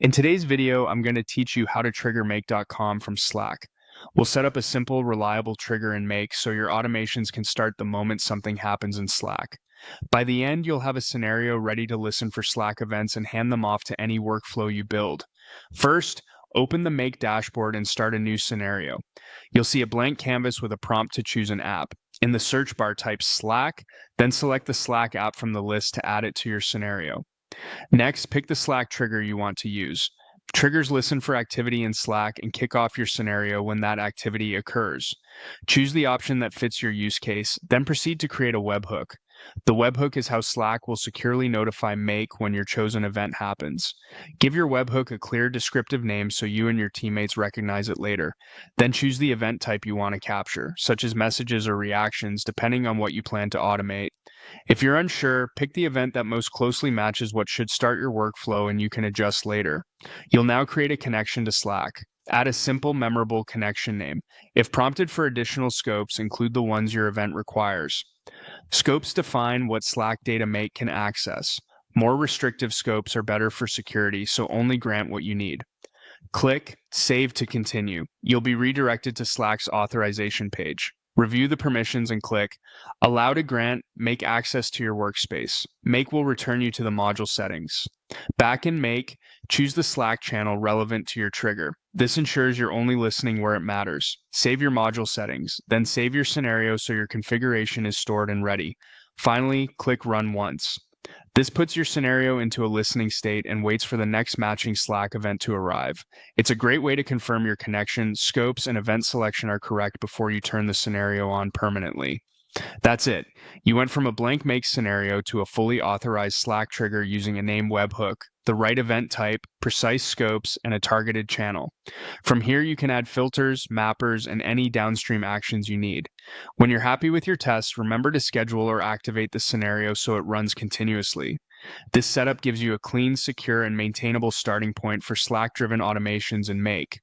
In today's video, I'm going to teach you how to trigger make.com from Slack. We'll set up a simple, reliable trigger in Make so your automations can start the moment something happens in Slack. By the end, you'll have a scenario ready to listen for Slack events and hand them off to any workflow you build. First, open the Make dashboard and start a new scenario. You'll see a blank canvas with a prompt to choose an app. In the search bar, type Slack, then select the Slack app from the list to add it to your scenario. Next, pick the Slack trigger you want to use. Triggers listen for activity in Slack and kick off your scenario when that activity occurs. Choose the option that fits your use case, then proceed to create a webhook. The webhook is how Slack will securely notify Make when your chosen event happens. Give your webhook a clear descriptive name so you and your teammates recognize it later. Then choose the event type you want to capture, such as messages or reactions, depending on what you plan to automate. If you're unsure, pick the event that most closely matches what should start your workflow and you can adjust later. You'll now create a connection to Slack. Add a simple, memorable connection name. If prompted for additional scopes, include the ones your event requires. Scopes define what Slack data Make can access. More restrictive scopes are better for security, so only grant what you need. Click Save to continue. You'll be redirected to Slack's authorization page. Review the permissions and click Allow to grant Make access to your workspace. Make will return you to the module settings. Back in Make, choose the Slack channel relevant to your trigger. This ensures you're only listening where it matters. Save your module settings, then save your scenario so your configuration is stored and ready. Finally, click Run once. This puts your scenario into a listening state and waits for the next matching Slack event to arrive. It's a great way to confirm your connection, scopes, and event selection are correct before you turn the scenario on permanently. That's it. You went from a blank Make scenario to a fully authorized Slack trigger using a named webhook, the right event type, precise scopes, and a targeted channel. From here, you can add filters, mappers, and any downstream actions you need. When you're happy with your test, remember to schedule or activate the scenario so it runs continuously. This setup gives you a clean, secure, and maintainable starting point for Slack-driven automations in Make.